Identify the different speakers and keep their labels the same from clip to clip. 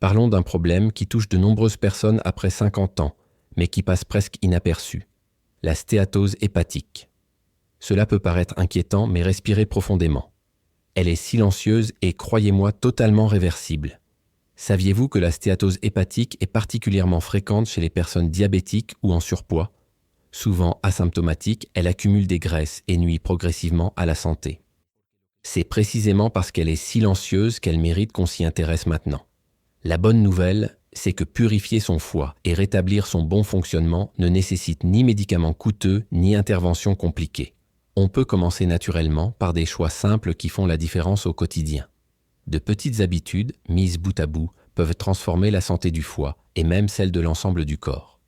Speaker 1: Parlons d'un problème qui touche de nombreuses personnes après 50 ans, mais qui passe presque inaperçu. La stéatose hépatique. Cela peut paraître inquiétant, mais respirez profondément. Elle est silencieuse et, croyez-moi, totalement réversible. Saviez-vous que la stéatose hépatique est particulièrement fréquente chez les personnes diabétiques ou en surpoids? Souvent asymptomatique, elle accumule des graisses et nuit progressivement à la santé. C'est précisément parce qu'elle est silencieuse qu'elle mérite qu'on s'y intéresse maintenant. La bonne nouvelle, c'est que purifier son foie et rétablir son bon fonctionnement ne nécessite ni médicaments coûteux ni interventions compliquées. On peut commencer naturellement par des choix simples qui font la différence au quotidien. De petites habitudes, mises bout à bout, peuvent transformer la santé du foie et même celle de l'ensemble du corps.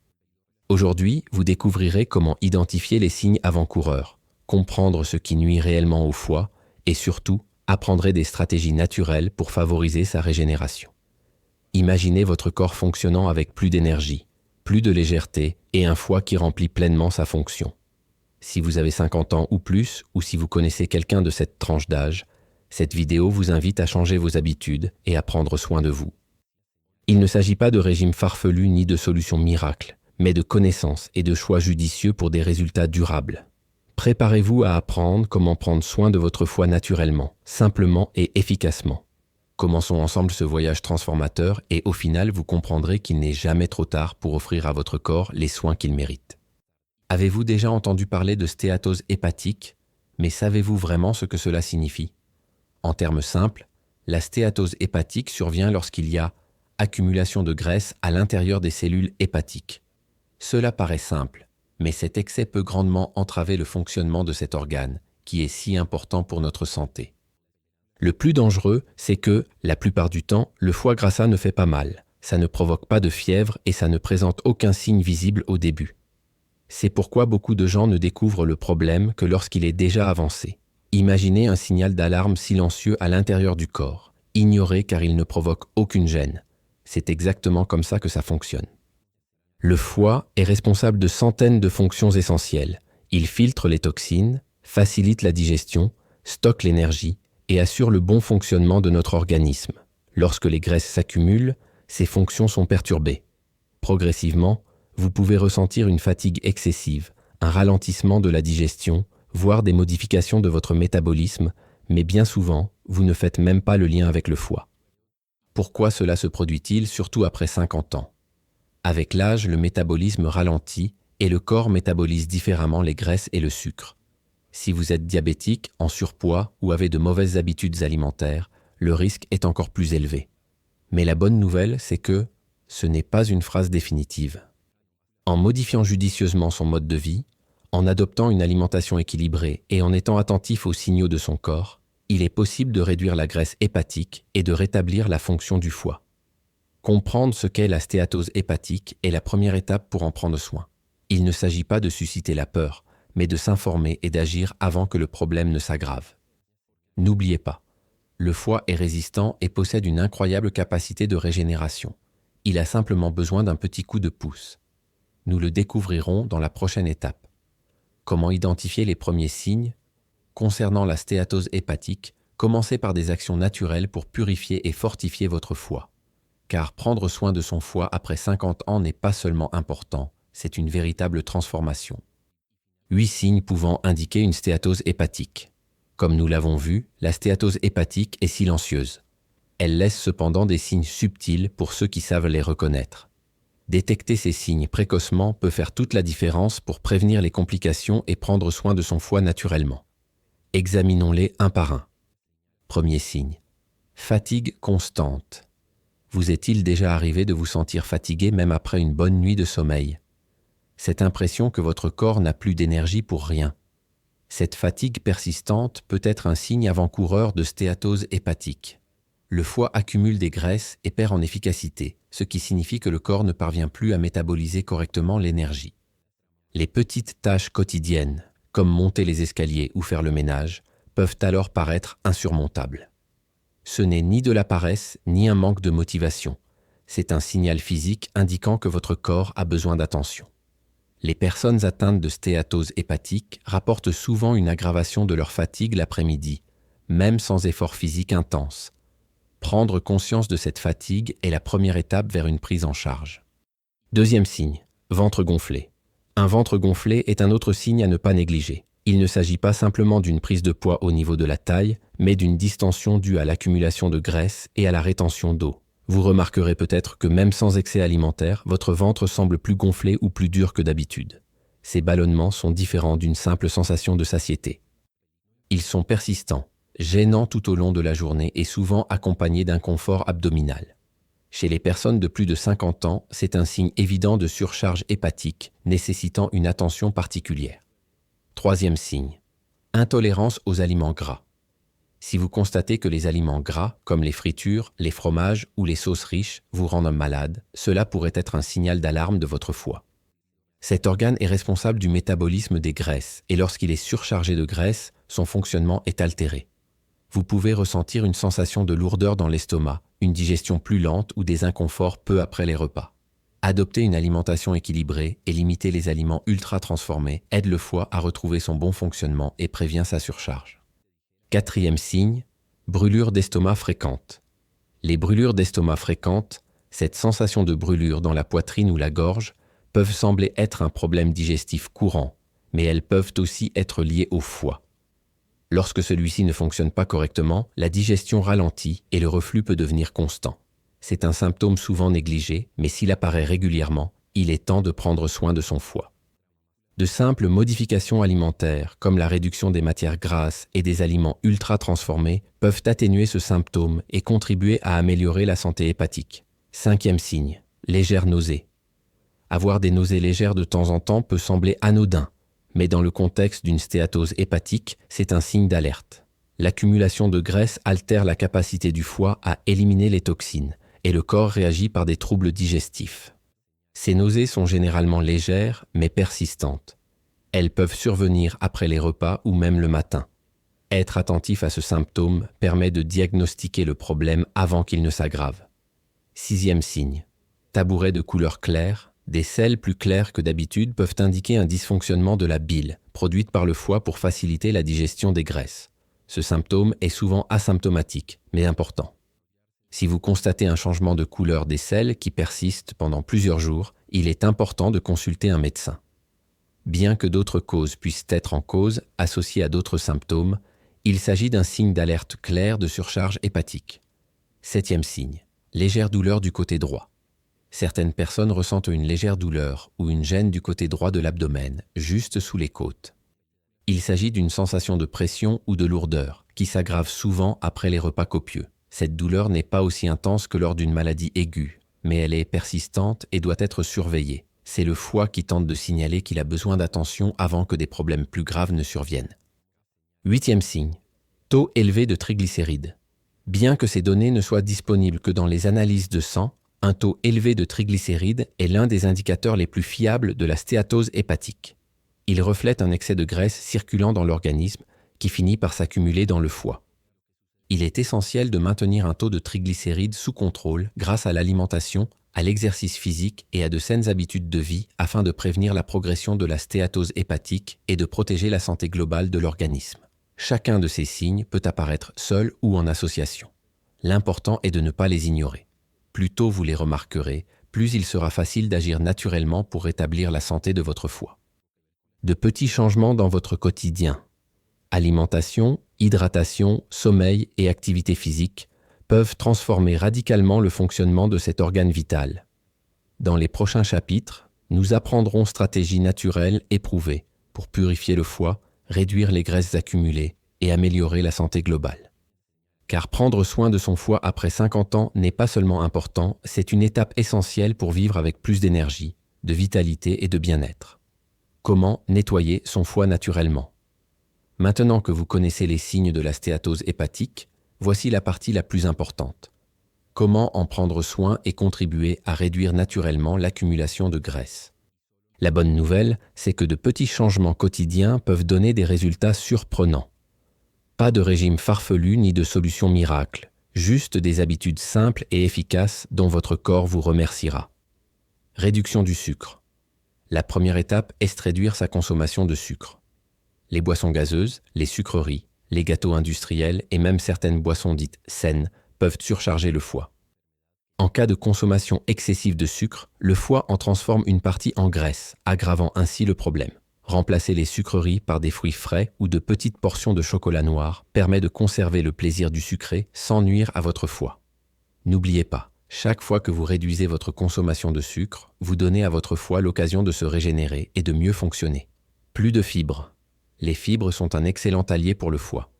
Speaker 1: Aujourd'hui, vous découvrirez comment identifier les signes avant-coureurs, comprendre ce qui nuit réellement au foie et surtout, apprendrez des stratégies naturelles pour favoriser sa régénération. Imaginez votre corps fonctionnant avec plus d'énergie, plus de légèreté et un foie qui remplit pleinement sa fonction. Si vous avez 50 ans ou plus, ou si vous connaissez quelqu'un de cette tranche d'âge, cette vidéo vous invite à changer vos habitudes et à prendre soin de vous. Il ne s'agit pas de régime farfelu ni de solutions miracles, mais de connaissances et de choix judicieux pour des résultats durables. Préparez-vous à apprendre comment prendre soin de votre foie naturellement, simplement et efficacement. Commençons ensemble ce voyage transformateur et au final, vous comprendrez qu'il n'est jamais trop tard pour offrir à votre corps les soins qu'il mérite. Avez-vous déjà entendu parler de stéatose hépatique, mais savez-vous vraiment ce que cela signifie? En termes simples, la stéatose hépatique survient lorsqu'il y a accumulation de graisse à l'intérieur des cellules hépatiques. Cela paraît simple, mais cet excès peut grandement entraver le fonctionnement de cet organe, qui est si important pour notre santé. Le plus dangereux, c'est que, la plupart du temps, le foie gras ne fait pas mal, ça ne provoque pas de fièvre et ça ne présente aucun signe visible au début. C'est pourquoi beaucoup de gens ne découvrent le problème que lorsqu'il est déjà avancé. Imaginez un signal d'alarme silencieux à l'intérieur du corps, ignoré car il ne provoque aucune gêne. C'est exactement comme ça que ça fonctionne. Le foie est responsable de centaines de fonctions essentielles. Il filtre les toxines, facilite la digestion, stocke l'énergie et assure le bon fonctionnement de notre organisme. Lorsque les graisses s'accumulent, ces fonctions sont perturbées. Progressivement, vous pouvez ressentir une fatigue excessive, un ralentissement de la digestion, voire des modifications de votre métabolisme, mais bien souvent, vous ne faites même pas le lien avec le foie. Pourquoi cela se produit-il, surtout après 50 ans? Avec l'âge, le métabolisme ralentit et le corps métabolise différemment les graisses et le sucre. Si vous êtes diabétique, en surpoids ou avez de mauvaises habitudes alimentaires, le risque est encore plus élevé. Mais la bonne nouvelle, c'est que ce n'est pas une phrase définitive. En modifiant judicieusement son mode de vie, en adoptant une alimentation équilibrée et en étant attentif aux signaux de son corps, il est possible de réduire la graisse hépatique et de rétablir la fonction du foie. Comprendre ce qu'est la stéatose hépatique est la première étape pour en prendre soin. Il ne s'agit pas de susciter la peur, mais de s'informer et d'agir avant que le problème ne s'aggrave. N'oubliez pas, le foie est résistant et possède une incroyable capacité de régénération. Il a simplement besoin d'un petit coup de pouce. Nous le découvrirons dans la prochaine étape. Comment identifier les premiers signes? Concernant la stéatose hépatique, commencez par des actions naturelles pour purifier et fortifier votre foie. Car prendre soin de son foie après 50 ans n'est pas seulement important, c'est une véritable transformation. 8 signes pouvant indiquer une stéatose hépatique. Comme nous l'avons vu, la stéatose hépatique est silencieuse. Elle laisse cependant des signes subtils pour ceux qui savent les reconnaître. Détecter ces signes précocement peut faire toute la différence pour prévenir les complications et prendre soin de son foie naturellement. Examinons-les un par un. Premier signe. Fatigue constante. Vous est-il déjà arrivé de vous sentir fatigué même après une bonne nuit de sommeil? Cette impression que votre corps n'a plus d'énergie pour rien. Cette fatigue persistante peut être un signe avant-coureur de stéatose hépatique. Le foie accumule des graisses et perd en efficacité, ce qui signifie que le corps ne parvient plus à métaboliser correctement l'énergie. Les petites tâches quotidiennes, comme monter les escaliers ou faire le ménage, peuvent alors paraître insurmontables. Ce n'est ni de la paresse, ni un manque de motivation. C'est un signal physique indiquant que votre corps a besoin d'attention. Les personnes atteintes de stéatose hépatique rapportent souvent une aggravation de leur fatigue l'après-midi, même sans effort physique intense. Prendre conscience de cette fatigue est la première étape vers une prise en charge. Deuxième signe, ventre gonflé. Un ventre gonflé est un autre signe à ne pas négliger. Il ne s'agit pas simplement d'une prise de poids au niveau de la taille, mais d'une distension due à l'accumulation de graisse et à la rétention d'eau. Vous remarquerez peut-être que même sans excès alimentaire, votre ventre semble plus gonflé ou plus dur que d'habitude. Ces ballonnements sont différents d'une simple sensation de satiété. Ils sont persistants, gênants tout au long de la journée et souvent accompagnés d'inconfort abdominal. Chez les personnes de plus de 50 ans, c'est un signe évident de surcharge hépatique, nécessitant une attention particulière. Troisième signe, intolérance aux aliments gras. Si vous constatez que les aliments gras, comme les fritures, les fromages ou les sauces riches, vous rendent malade, cela pourrait être un signal d'alarme de votre foie. Cet organe est responsable du métabolisme des graisses, et lorsqu'il est surchargé de graisse, son fonctionnement est altéré. Vous pouvez ressentir une sensation de lourdeur dans l'estomac, une digestion plus lente ou des inconforts peu après les repas. Adopter une alimentation équilibrée et limiter les aliments ultra transformés aide le foie à retrouver son bon fonctionnement et prévient sa surcharge. Quatrième signe, brûlure d'estomac fréquente. Les brûlures d'estomac fréquentes, cette sensation de brûlure dans la poitrine ou la gorge, peuvent sembler être un problème digestif courant, mais elles peuvent aussi être liées au foie. Lorsque celui-ci ne fonctionne pas correctement, la digestion ralentit et le reflux peut devenir constant. C'est un symptôme souvent négligé, mais s'il apparaît régulièrement, il est temps de prendre soin de son foie. De simples modifications alimentaires, comme la réduction des matières grasses et des aliments ultra transformés, peuvent atténuer ce symptôme et contribuer à améliorer la santé hépatique. Cinquième signe, légère nausée. Avoir des nausées légères de temps en temps peut sembler anodin, mais dans le contexte d'une stéatose hépatique, c'est un signe d'alerte. L'accumulation de graisse altère la capacité du foie à éliminer les toxines, et le corps réagit par des troubles digestifs. Ces nausées sont généralement légères, mais persistantes. Elles peuvent survenir après les repas ou même le matin. Être attentif à ce symptôme permet de diagnostiquer le problème avant qu'il ne s'aggrave. Sixième signe, tabouret de couleur claire. Des selles plus claires que d'habitude peuvent indiquer un dysfonctionnement de la bile, produite par le foie pour faciliter la digestion des graisses. Ce symptôme est souvent asymptomatique, mais important. Si vous constatez un changement de couleur des selles qui persiste pendant plusieurs jours, il est important de consulter un médecin. Bien que d'autres causes puissent être en cause, associées à d'autres symptômes, il s'agit d'un signe d'alerte clair de surcharge hépatique. Septième signe, légère douleur du côté droit. Certaines personnes ressentent une légère douleur ou une gêne du côté droit de l'abdomen, juste sous les côtes. Il s'agit d'une sensation de pression ou de lourdeur, qui s'aggrave souvent après les repas copieux. Cette douleur n'est pas aussi intense que lors d'une maladie aiguë, mais elle est persistante et doit être surveillée. C'est le foie qui tente de signaler qu'il a besoin d'attention avant que des problèmes plus graves ne surviennent. Huitième signe, taux élevé de triglycérides. Bien que ces données ne soient disponibles que dans les analyses de sang, un taux élevé de triglycérides est l'un des indicateurs les plus fiables de la stéatose hépatique. Il reflète un excès de graisse circulant dans l'organisme qui finit par s'accumuler dans le foie. Il est essentiel de maintenir un taux de triglycérides sous contrôle grâce à l'alimentation, à l'exercice physique et à de saines habitudes de vie afin de prévenir la progression de la stéatose hépatique et de protéger la santé globale de l'organisme. Chacun de ces signes peut apparaître seul ou en association. L'important est de ne pas les ignorer. Plus tôt vous les remarquerez, plus il sera facile d'agir naturellement pour rétablir la santé de votre foie. De petits changements dans votre quotidien. Alimentation, hydratation, sommeil et activité physique peuvent transformer radicalement le fonctionnement de cet organe vital. Dans les prochains chapitres, nous apprendrons stratégies naturelles éprouvées pour purifier le foie, réduire les graisses accumulées et améliorer la santé globale. Car prendre soin de son foie après 50 ans n'est pas seulement important, c'est une étape essentielle pour vivre avec plus d'énergie, de vitalité et de bien-être. Comment nettoyer son foie naturellement? Maintenant que vous connaissez les signes de la stéatose hépatique, voici la partie la plus importante. Comment en prendre soin et contribuer à réduire naturellement l'accumulation de graisse? La bonne nouvelle, c'est que de petits changements quotidiens peuvent donner des résultats surprenants. Pas de régime farfelu ni de solution miracle, juste des habitudes simples et efficaces dont votre corps vous remerciera. Réduction du sucre. La première étape est de réduire sa consommation de sucre. Les boissons gazeuses, les sucreries, les gâteaux industriels et même certaines boissons dites saines peuvent surcharger le foie. En cas de consommation excessive de sucre, le foie en transforme une partie en graisse, aggravant ainsi le problème. Remplacer les sucreries par des fruits frais ou de petites portions de chocolat noir permet de conserver le plaisir du sucré sans nuire à votre foie. N'oubliez pas, chaque fois que vous réduisez votre consommation de sucre, vous donnez à votre foie l'occasion de se régénérer et de mieux fonctionner. Plus de fibres. Les fibres sont un excellent allié pour le foie.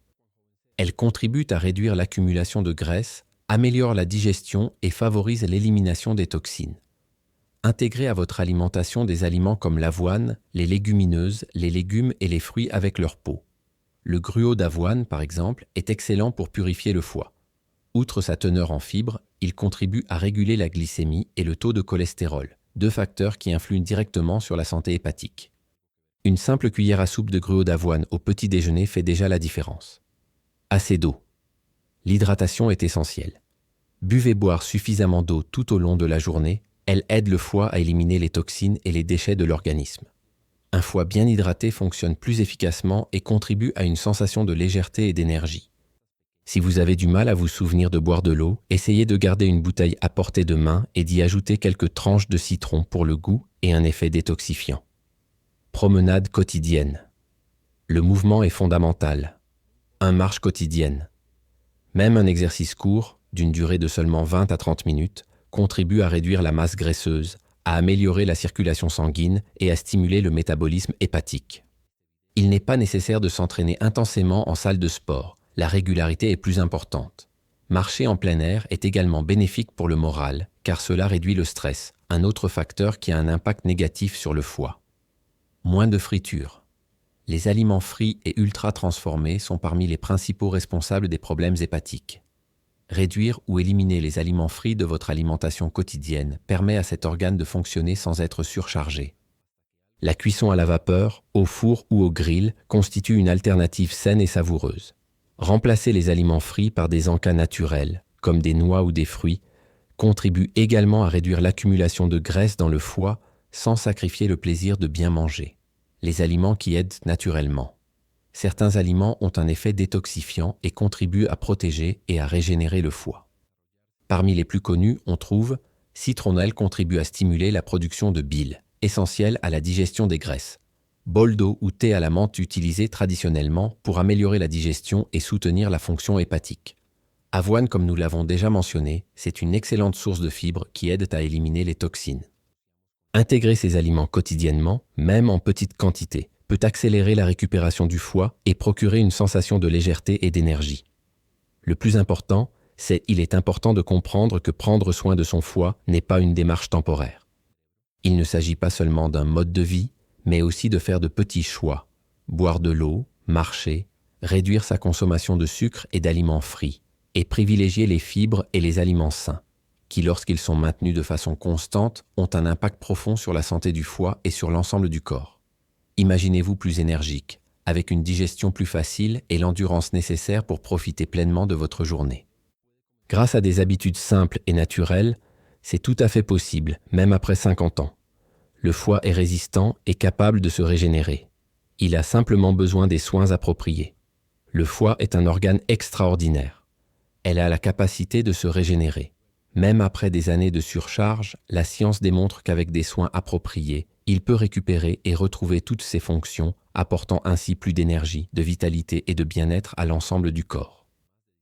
Speaker 1: Elles contribuent à réduire l'accumulation de graisse, améliorent la digestion et favorisent l'élimination des toxines. Intégrez à votre alimentation des aliments comme l'avoine, les légumineuses, les légumes et les fruits avec leur peau. Le gruau d'avoine, par exemple, est excellent pour purifier le foie. Outre sa teneur en fibres, il contribue à réguler la glycémie et le taux de cholestérol, deux facteurs qui influent directement sur la santé hépatique. Une simple cuillère à soupe de gruau d'avoine au petit déjeuner fait déjà la différence. Assez d'eau. L'hydratation est essentielle. Buvez-boire suffisamment d'eau tout au long de la journée, elle aide le foie à éliminer les toxines et les déchets de l'organisme. Un foie bien hydraté fonctionne plus efficacement et contribue à une sensation de légèreté et d'énergie. Si vous avez du mal à vous souvenir de boire de l'eau, essayez de garder une bouteille à portée de main et d'y ajouter quelques tranches de citron pour le goût et un effet détoxifiant. Promenade quotidienne. Le mouvement est fondamental. Une marche quotidienne. Même un exercice court, d'une durée de seulement 20 à 30 minutes, contribue à réduire la masse graisseuse, à améliorer la circulation sanguine et à stimuler le métabolisme hépatique. Il n'est pas nécessaire de s'entraîner intensément en salle de sport, la régularité est plus importante. Marcher en plein air est également bénéfique pour le moral, car cela réduit le stress, un autre facteur qui a un impact négatif sur le foie. Moins de friture. Les aliments frits et ultra transformés sont parmi les principaux responsables des problèmes hépatiques. Réduire ou éliminer les aliments frits de votre alimentation quotidienne permet à cet organe de fonctionner sans être surchargé. La cuisson à la vapeur, au four ou au grill constitue une alternative saine et savoureuse. Remplacer les aliments frits par des encas naturels, comme des noix ou des fruits, contribue également à réduire l'accumulation de graisse dans le foie sans sacrifier le plaisir de bien manger. Les aliments qui aident naturellement. Certains aliments ont un effet détoxifiant et contribuent à protéger et à régénérer le foie. Parmi les plus connus, on trouve citronnelle contribue à stimuler la production de bile, essentielle à la digestion des graisses. Bol d'eau ou thé à la menthe utilisé traditionnellement pour améliorer la digestion et soutenir la fonction hépatique. Avoine, comme nous l'avons déjà mentionné, c'est une excellente source de fibres qui aide à éliminer les toxines. Intégrer ces aliments quotidiennement, même en petite quantité, peut accélérer la récupération du foie et procurer une sensation de légèreté et d'énergie. Le plus important, c'est qu'il est important de comprendre que prendre soin de son foie n'est pas une démarche temporaire. Il ne s'agit pas seulement d'un mode de vie, mais aussi de faire de petits choix, boire de l'eau, marcher, réduire sa consommation de sucre et d'aliments frits, et privilégier les fibres et les aliments sains, qui lorsqu'ils sont maintenus de façon constante ont un impact profond sur la santé du foie et sur l'ensemble du corps. Imaginez-vous plus énergique, avec une digestion plus facile et l'endurance nécessaire pour profiter pleinement de votre journée. Grâce à des habitudes simples et naturelles, c'est tout à fait possible, même après 50 ans. Le foie est résistant et capable de se régénérer. Il a simplement besoin des soins appropriés. Le foie est un organe extraordinaire. Elle a la capacité de se régénérer. Même après des années de surcharge, la science démontre qu'avec des soins appropriés, il peut récupérer et retrouver toutes ses fonctions, apportant ainsi plus d'énergie, de vitalité et de bien-être à l'ensemble du corps.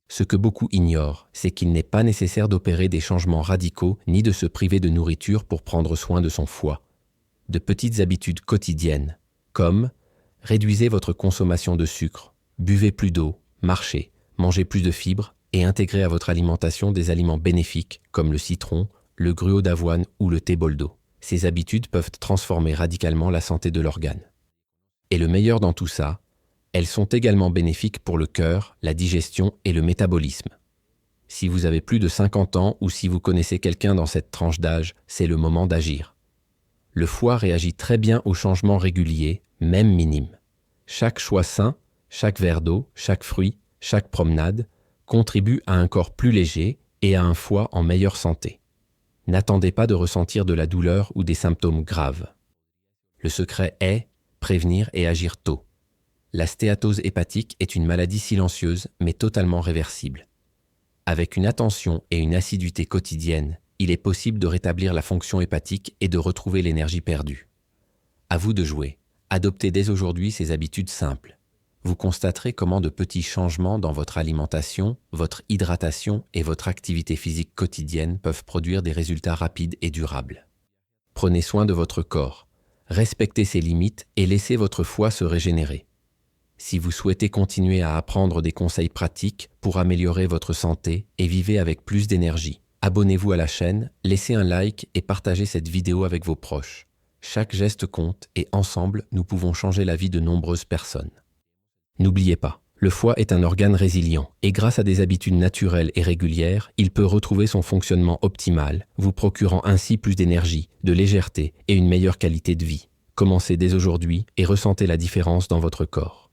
Speaker 1: Ce que beaucoup ignorent, c'est qu'il n'est pas nécessaire d'opérer des changements radicaux ni de se priver de nourriture pour prendre soin de son foie. De petites habitudes quotidiennes, comme réduisez votre consommation de sucre, buvez plus d'eau, marchez, mangez plus de fibres et intégrez à votre alimentation des aliments bénéfiques comme le citron, le gruau d'avoine ou le thé bol d'eau. Ces habitudes peuvent transformer radicalement la santé de l'organe. Et le meilleur dans tout ça, elles sont également bénéfiques pour le cœur, la digestion et le métabolisme. Si vous avez plus de 50 ans ou si vous connaissez quelqu'un dans cette tranche d'âge, c'est le moment d'agir. Le foie réagit très bien aux changements réguliers, même minimes. Chaque choix sain, chaque verre d'eau, chaque fruit, chaque promenade contribue à un corps plus léger et à un foie en meilleure santé. N'attendez pas de ressentir de la douleur ou des symptômes graves. Le secret est prévenir et agir tôt. La stéatose hépatique est une maladie silencieuse mais totalement réversible. Avec une attention et une assiduité quotidienne, il est possible de rétablir la fonction hépatique et de retrouver l'énergie perdue. À vous de jouer. Adoptez dès aujourd'hui ces habitudes simples. Vous constaterez comment de petits changements dans votre alimentation, votre hydratation et votre activité physique quotidienne peuvent produire des résultats rapides et durables. Prenez soin de votre corps, respectez ses limites et laissez votre foie se régénérer. Si vous souhaitez continuer à apprendre des conseils pratiques pour améliorer votre santé et vivre avec plus d'énergie, abonnez-vous à la chaîne, laissez un like et partagez cette vidéo avec vos proches. Chaque geste compte et ensemble, nous pouvons changer la vie de nombreuses personnes. N'oubliez pas, le foie est un organe résilient et grâce à des habitudes naturelles et régulières, il peut retrouver son fonctionnement optimal, vous procurant ainsi plus d'énergie, de légèreté et une meilleure qualité de vie. Commencez dès aujourd'hui et ressentez la différence dans votre corps.